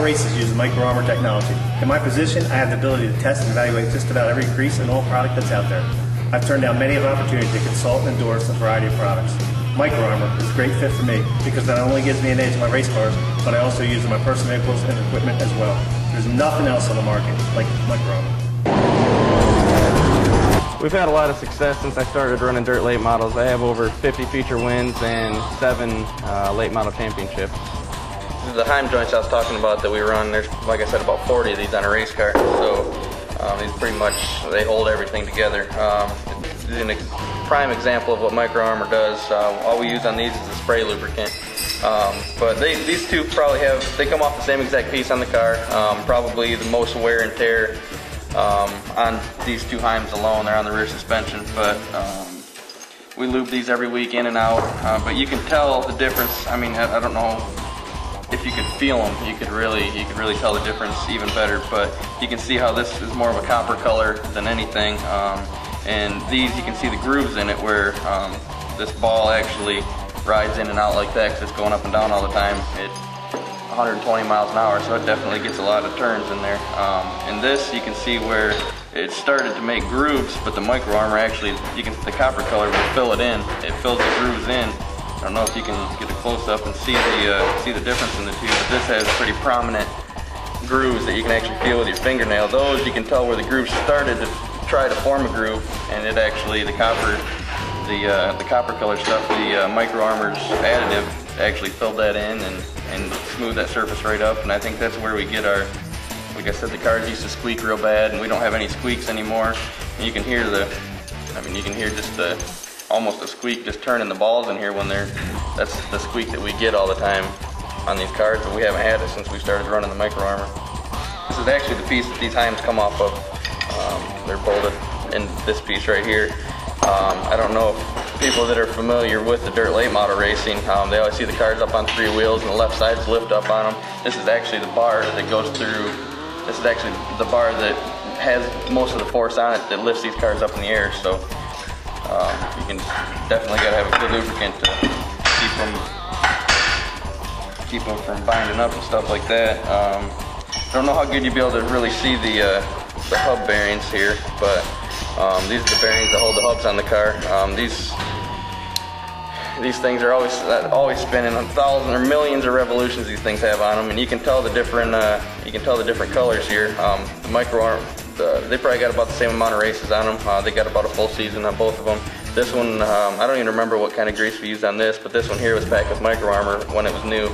races using micro armor technology. In my position, I have the ability to test and evaluate just about every grease and oil product that's out there. I've turned down many of the opportunities to consult and endorse a variety of products. Micro armor is a great fit for me because not only gives me an edge in my race cars, but I also use it in my personal vehicles and equipment as well. There's nothing else on the market like micro armor. We've had a lot of success since I started running dirt late models. I have over 50 feature wins and 7 late model championships. The Heim joints I was talking about that we run, there's, like I said, about 40 of these on a race car. So these pretty much, they hold everything together. This is a prime example of what micro armor does. All we use on these is a spray lubricant. But these two probably they come off the same exact piece on the car. Probably the most wear and tear on these two Heims alone. They're on the rear suspension, but we lube these every week in and out. But you can tell the difference. I mean, I don't know if you could feel them. You could really tell the difference even better. But you can see how this is more of a copper color than anything. And these, you can see the grooves in it where this ball actually rides in and out like that because it's going up and down all the time. It's 120 miles an hour, so it definitely gets a lot of turns in there. In this, you can see where it started to make grooves, but the micro armor actually, the copper color will fill it in. It fills the grooves in. I don't know if you can get a close up and see the difference in the two, but this has pretty prominent grooves that you can actually feel with your fingernail. Those you can tell where the grooves started to try to form a groove, and it actually, the copper color stuff, the micro armor's additive actually filled that in and smoothed that surface right up. And I think that's where we get our, like I said, the cars used to squeak real bad, and we don't have any squeaks anymore. And you can hear you can hear just almost a squeak just turning the balls in here when that's the squeak that we get all the time on these cars, but we haven't had it since we started running the micro armor. This is actually the piece that these Heims come off of. They're bolted in this piece right here. I don't know if people that are familiar with the dirt late model racing, they always see the cars up on 3 wheels and the left sides lift up on them. This is actually the bar that goes through, this is actually the bar that has most of the force on it that lifts these cars up in the air. So you can definitely got to have a good lubricant to keep them from binding up and stuff like that. I don't know how good you'll be able to really see the hub bearings here, but these are the bearings that hold the hubs on the car. These things are always spinning on thousands or millions of revolutions these things have on them, and you can tell the different colors here. The micro arm, they probably got about the same amount of races on them. They got about a full season on both of them. This one, I don't even remember what kind of grease we used on this, but this one here was packed with micro armor when it was new,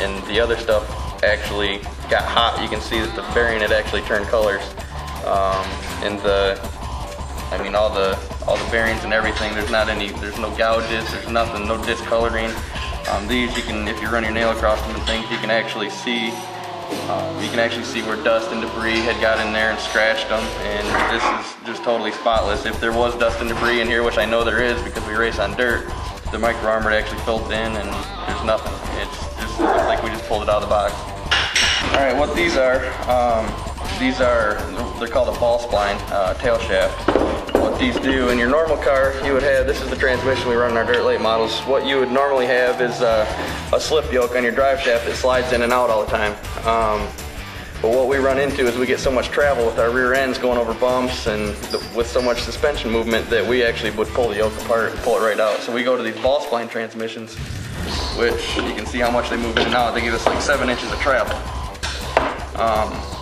and the other stuff actually got hot. You can see that the bearing had actually turned colors. And all the bearings and everything, there's no gouges, there's nothing, no discoloring. These you can, if you run your nail across them and things, you can actually see where dust and debris had got in there and scratched them, and this is just totally spotless. If there was dust and debris in here, which I know there is because we race on dirt, the micro armor actually filled in and there's nothing. It looks like we just pulled it out of the box. Alright, what these are they're called a ball spline tail shaft. What these do in your normal car, you would have, this is the transmission we run in our dirt late models. What you would normally have is a slip yoke on your drive shaft that slides in and out all the time. But what we run into is we get so much travel with our rear ends going over bumps and with so much suspension movement that we actually would pull the yoke apart and pull it right out. So we go to these ball spline transmissions, which you can see how much they move in and out. They give us like 7 inches of travel.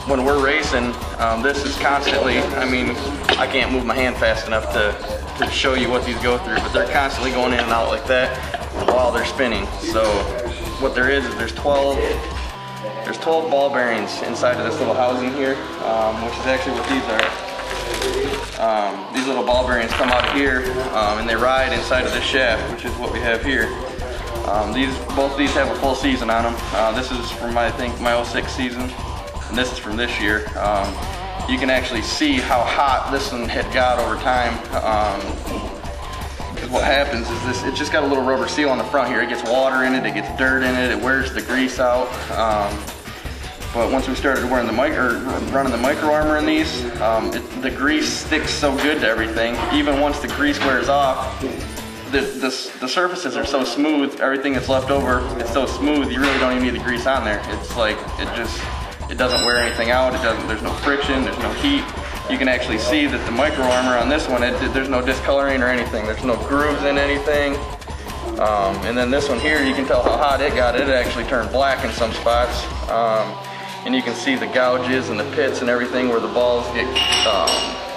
When we're racing, this is constantly, I mean, I can't move my hand fast enough to show you what these go through, but they're constantly going in and out like that while they're spinning. So what there is there's 12 ball bearings inside of this little housing here, which is actually what these are. These little ball bearings come out of here and they ride inside of this shaft, which is what we have here. Both of these have a full season on them. This is from, I think, my 06 season. And this is from this year. You can actually see how hot this one had got over time. Because what happens is it just got a little rubber seal on the front here. It gets water in it, it gets dirt in it, it wears the grease out. But once we started wearing running the micro armor in these, the grease sticks so good to everything. Even once the grease wears off, the surfaces are so smooth, everything that's left over is so smooth, you really don't even need the grease on there. It's like, it doesn't wear anything out, there's no friction, there's no heat. You can actually see that the micro armor on this one, there's no discoloring or anything. There's no grooves in anything. And then this one here, you can tell how hot it got. It actually turned black in some spots. And you can see the gouges and the pits and everything where the balls get,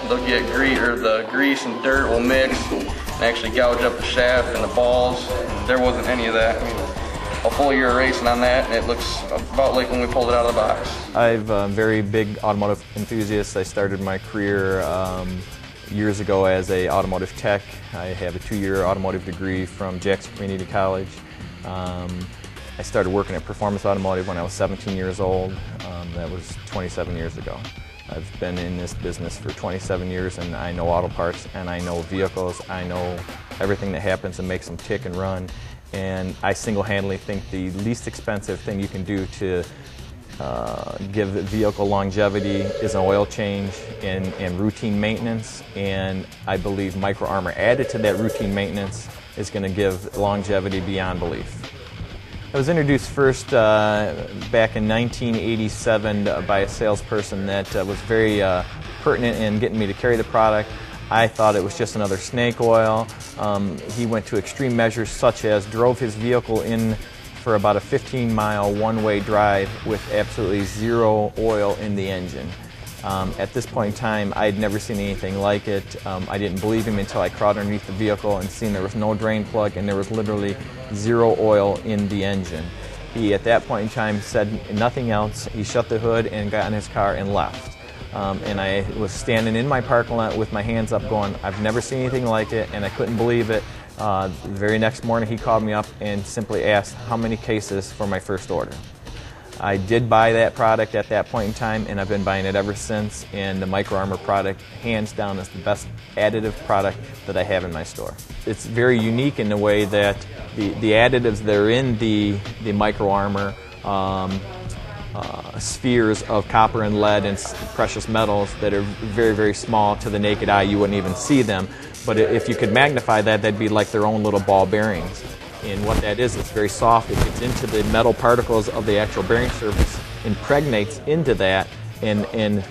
they'll get the grease and dirt will mix and actually gouge up the shaft and the balls. There wasn't any of that. I mean, a full year of racing on that, and it looks about like when we pulled it out of the box. I'm a very big automotive enthusiast. I started my career years ago as an automotive tech. I have a 2-year automotive degree from Jackson Community College. I started working at Performance Automotive when I was 17 years old. That was 27 years ago. I've been in this business for 27 years, and I know auto parts, and I know vehicles. I know everything that happens and makes them tick and run. And I single-handedly think the least expensive thing you can do to give vehicle longevity is an oil change and routine maintenance. And I believe micro armor added to that routine maintenance is going to give longevity beyond belief. I was introduced first back in 1987 by a salesperson that was very pertinent in getting me to carry the product. I thought it was just another snake oil. He went to extreme measures such as drove his vehicle in for about a 15-mile one-way drive with absolutely zero oil in the engine. At this point in time, I had never seen anything like it. I didn't believe him until I crawled underneath the vehicle and seen there was no drain plug and there was literally zero oil in the engine. He, at that point in time, said nothing else. He shut the hood and got in his car and left. And I was standing in my parking lot with my hands up going, I've never seen anything like it, and I couldn't believe it. The very next morning he called me up and simply asked how many cases for my first order. I did buy that product at that point in time, and I've been buying it ever since, and the Micro Armor product, hands down, is the best additive product that I have in my store. It's very unique in the way that the additives that are in the Micro Armor spheres of copper and lead and precious metals that are very, very small to the naked eye. You wouldn't even see them. But if you could magnify that, that'd be like their own little ball bearings. And what that is, it's very soft. It gets into the metal particles of the actual bearing surface, impregnates into that, and it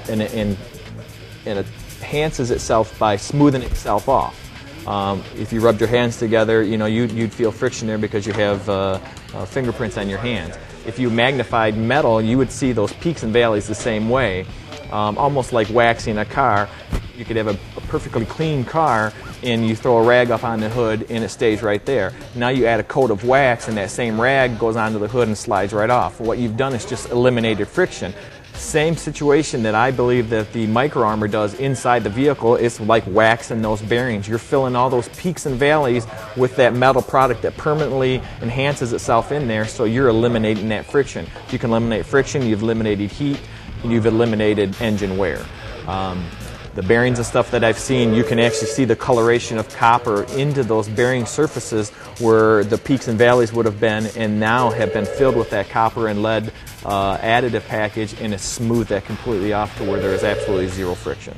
enhances itself by smoothing itself off. If you rubbed your hands together, you know, you'd feel friction there because you have fingerprints on your hands. If you magnified metal, you would see those peaks and valleys the same way, almost like waxing a car. You could have a perfectly clean car and you throw a rag up on the hood and it stays right there. Now you add a coat of wax and that same rag goes onto the hood and slides right off. What you've done is just eliminated friction. Same situation that I believe that the Micro Armor does inside the vehicle is like waxing those bearings. You're filling all those peaks and valleys with that metal product that permanently enhances itself in there, so you're eliminating that friction. If you can eliminate friction, you've eliminated heat, and you've eliminated engine wear. The bearings and stuff that I've seen, you can actually see the coloration of copper into those bearing surfaces where the peaks and valleys would have been, and now have been filled with that copper and lead additive package, and it's smoothed that completely off to where there is absolutely zero friction.